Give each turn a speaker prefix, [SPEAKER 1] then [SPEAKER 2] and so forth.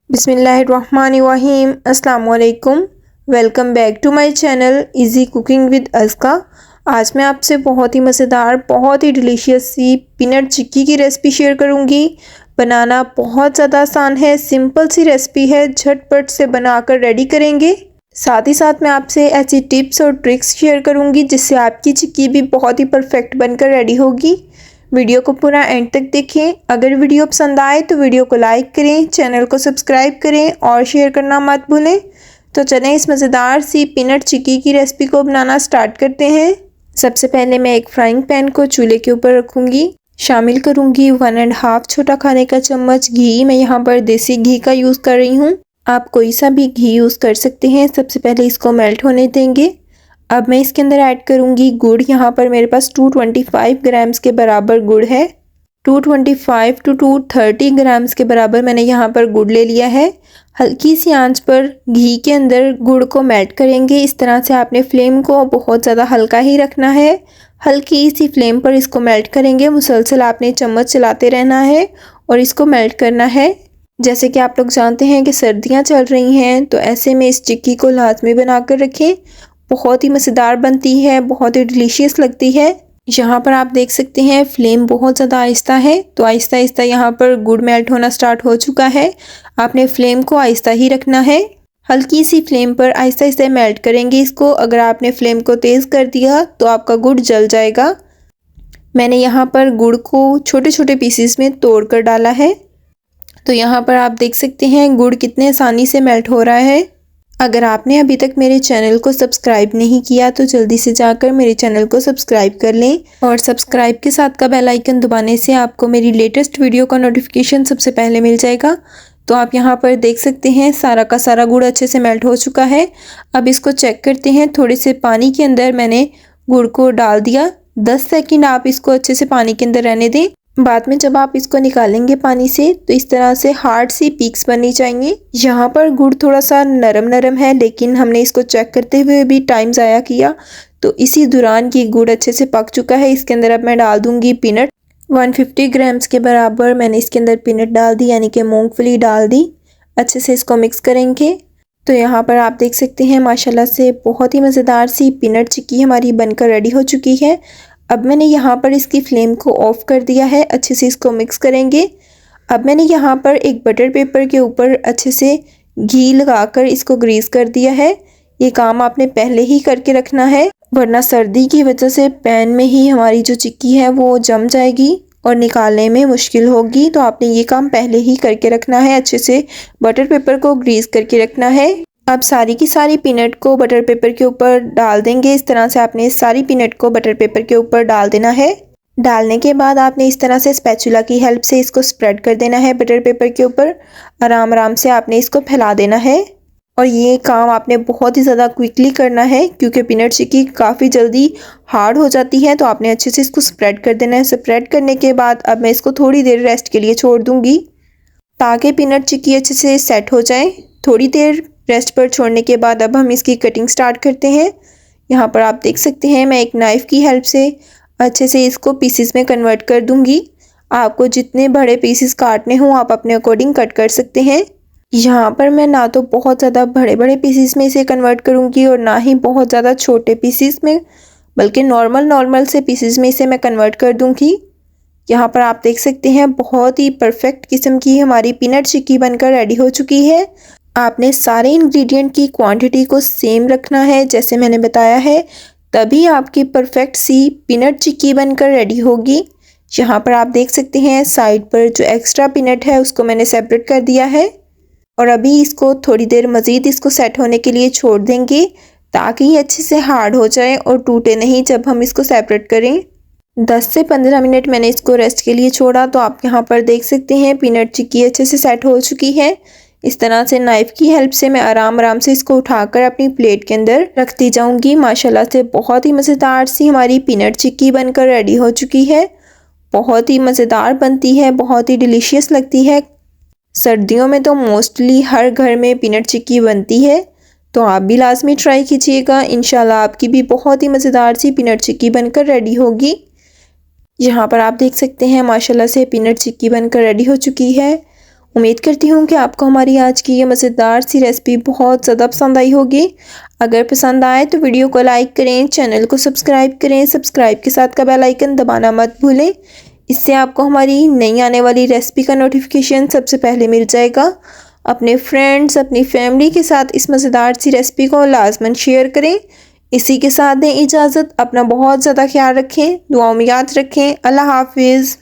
[SPEAKER 1] बिस्मिल्लाहिर्रहमानिर्रहीम। अस्सलाम वालेकुम। Welcome back to my channel easy cooking with Aska. आज मैं आपसे बहुत ही मज़ेदार, बहुत ही डिलीशियस सी पीनट चिक्की की रेसिपी शेयर करूंगी। बनाना बहुत ज़्यादा आसान है, सिंपल सी रेसिपी है, झटपट से बनाकर रेडी करेंगे। साथ ही साथ मैं आपसे ऐसी टिप्स और ट्रिक्स शेयर करूंगी जिससे आपकी चिक्की भी बहुत ही परफेक्ट बनकर रेडी होगी। वीडियो को पूरा एंड तक देखें। अगर वीडियो पसंद आए तो वीडियो को लाइक करें, चैनल को सब्सक्राइब करें और शेयर करना मत भूलें। तो चलें इस मज़ेदार सी पीनट चिक्की की रेसिपी को बनाना स्टार्ट करते हैं। सबसे पहले मैं एक फ्राइंग पैन को चूल्हे के ऊपर रखूँगी। शामिल करूँगी 1.5 छोटा खाने का चम्मच घी। मैं यहाँ पर देसी घी का यूज़ कर रही हूँ, आप कोई सा भी घी यूज़ कर सकते हैं। सबसे पहले इसको मेल्ट होने देंगे। अब मैं इसके अंदर ऐड करूंगी गुड़। यहाँ पर मेरे पास 225 ग्राम्स के बराबर गुड़ है। 225 टू 230 ग्राम्स के बराबर मैंने यहाँ पर गुड़ ले लिया है। हल्की सी आंच पर घी के अंदर गुड़ को मेल्ट करेंगे। इस तरह से आपने फ्लेम को बहुत ज़्यादा हल्का ही रखना है। हल्की सी फ्लेम पर इसको मेल्ट करेंगे। मुसलसल आपने चम्मच चलाते रहना है और इसको मेल्ट करना है। जैसे कि आप लोग जानते हैं कि सर्दियाँ चल रही हैं, तो ऐसे में इस चिक्की को लाजमी बना कर रखें। बहुत ही मज़ेदार बनती है, बहुत ही डिलीशियस लगती है। यहाँ पर आप देख सकते हैं फ्लेम बहुत ज़्यादा आहिस्ता है, तो आहिस्ता आहिस्ता यहाँ पर गुड़ मेल्ट होना स्टार्ट हो चुका है। आपने फ्लेम को आहिस्ता ही रखना है। हल्की सी फ्लेम पर आहिस्ता आहिस्ता मेल्ट करेंगे इसको। अगर आपने फ्लेम को तेज़ कर दिया तो आपका गुड़ जल जाएगा। मैंने यहाँ पर गुड़ को छोटे छोटे पीसेस में तोड़ कर डाला है। तो यहाँ पर आप देख सकते हैं गुड़ कितने आसानी से मेल्ट हो रहा है। अगर आपने अभी तक मेरे चैनल को सब्सक्राइब नहीं किया तो जल्दी से जाकर मेरे चैनल को सब्सक्राइब कर लें और सब्सक्राइब के साथ का बेल आइकन दबाने से आपको मेरी लेटेस्ट वीडियो का नोटिफिकेशन सबसे पहले मिल जाएगा। तो आप यहाँ पर देख सकते हैं सारा का सारा गुड़ अच्छे से मेल्ट हो चुका है। अब इसको चेक करते हैं। थोड़े से पानी के अंदर मैंने गुड़ को डाल दिया। 10 सेकेंड आप इसको अच्छे से पानी के अंदर रहने दें। बाद में जब आप इसको निकालेंगे पानी से तो इस तरह से हार्ड सी पीक्स बननी चाहिए। यहाँ पर गुड़ थोड़ा सा नरम नरम है, लेकिन हमने इसको चेक करते हुए भी टाइम ज़ाया किया, तो इसी दौरान ये गुड़ अच्छे से पक चुका है। इसके अंदर अब मैं डाल दूंगी पीनट। 150 ग्राम्स के बराबर मैंने इसके अंदर पीनट डाल दी, यानी कि मूंगफली डाल दी। अच्छे से इसको मिक्स करेंगे। तो यहाँ पर आप देख सकते हैं माशाल्लाह से बहुत ही मज़ेदार सी पीनट चिक्की हमारी बनकर रेडी हो चुकी है। अब मैंने यहाँ पर इसकी फ्लेम को ऑफ कर दिया है। अच्छे से इसको मिक्स करेंगे। अब मैंने यहाँ पर एक बटर पेपर के ऊपर अच्छे से घी लगाकर इसको ग्रीस कर दिया है। ये काम आपने पहले ही करके रखना है, वरना सर्दी की वजह से पैन में ही हमारी जो चिक्की है वो जम जाएगी और निकालने में मुश्किल होगी। तो आपने ये काम पहले ही करके रखना है। अच्छे से बटर पेपर को ग्रीस करके रखना है। अब सारी की सारी पीनट को बटर पेपर के ऊपर डाल देंगे। इस तरह से आपने सारी पीनट को बटर पेपर के ऊपर डाल देना है। डालने के बाद आपने इस तरह से स्पैचुला की हेल्प से इसको स्प्रेड कर देना है बटर पेपर के ऊपर। आराम आराम से आपने इसको फैला देना है और ये काम आपने बहुत ही ज़्यादा क्विकली करना है, क्योंकि पीनट चिक्की काफ़ी जल्दी हार्ड हो जाती है। तो आपने अच्छे से इसको स्प्रेड कर देना है। स्प्रेड करने के बाद अब मैं इसको थोड़ी देर रेस्ट के लिए छोड़ दूँगी ताकि पीनट चिक्की अच्छे से सेट हो जाए। थोड़ी देर रेस्ट पर छोड़ने के बाद अब हम इसकी कटिंग स्टार्ट करते हैं। यहाँ पर आप देख सकते हैं मैं एक नाइफ़ की हेल्प से अच्छे से इसको पीसेस में कन्वर्ट कर दूंगी। आपको जितने बड़े पीसेस काटने हों आप अपने अकॉर्डिंग कट कर सकते हैं। यहाँ पर मैं ना तो बहुत ज़्यादा बड़े बड़े पीसेस में इसे कन्वर्ट करूँगी और ना ही बहुत ज़्यादा छोटे पीसेस में, बल्कि नॉर्मल से पीसेस में इसे मैं कन्वर्ट कर दूँगी। यहाँ पर आप देख सकते हैं बहुत ही परफेक्ट किस्म की हमारी पीनट चिक्की बनकर रेडी हो चुकी है। आपने सारे इंग्रेडिएंट की क्वांटिटी को सेम रखना है जैसे मैंने बताया है, तभी आपकी परफेक्ट सी पीनट चिक्की बनकर रेडी होगी। यहाँ पर आप देख सकते हैं साइड पर जो एक्स्ट्रा पीनट है उसको मैंने सेपरेट कर दिया है और अभी इसको थोड़ी देर मज़ीद इसको सेट होने के लिए छोड़ देंगे ताकि ये अच्छे से हार्ड हो जाए और टूटे नहीं जब हम इसको सेपरेट करें। 10 से 15 मिनट मैंने इसको रेस्ट के लिए छोड़ा। तो आप यहाँ पर देख सकते हैं पीनट चिक्की अच्छे से सेट हो चुकी है। इस तरह से नाइफ़ की हेल्प से मैं आराम आराम से इसको उठाकर अपनी प्लेट के अंदर रखती जाऊंगी। माशाल्लाह से बहुत ही मज़ेदार सी हमारी पीनट चिक्की बनकर रेडी हो चुकी है। बहुत ही मज़ेदार बनती है, बहुत ही डिलीशियस लगती है। सर्दियों में तो मोस्टली हर घर में पीनट चिक्की बनती है, तो आप भी लाजमी ट्राई कीजिएगा। इंशाल्लाह आपकी भी बहुत ही मज़ेदार सी पीनट चिक्की बनकर रेडी होगी। यहाँ पर आप देख सकते हैं माशाल्लाह से पीनट चिक्की बनकर रेडी हो चुकी है उम्मीद करती हूँ कि आपको हमारी आज की ये मज़ेदार सी रेसिपी बहुत ज़्यादा पसंद आई होगी। अगर पसंद आए तो वीडियो को लाइक करें, चैनल को सब्सक्राइब करें, सब्सक्राइब के साथ का बेल आइकन दबाना मत भूलें। इससे आपको हमारी नई आने वाली रेसिपी का नोटिफिकेशन सबसे पहले मिल जाएगा। अपने फ्रेंड्स, अपनी फैमिली के साथ इस मज़ेदार सी रेसिपी को लाजमन शेयर करें। इसी के साथ दें इजाज़त। अपना बहुत ज़्यादा ख्याल रखें, दुआओं में याद रखें। अल्लाह हाफिज़।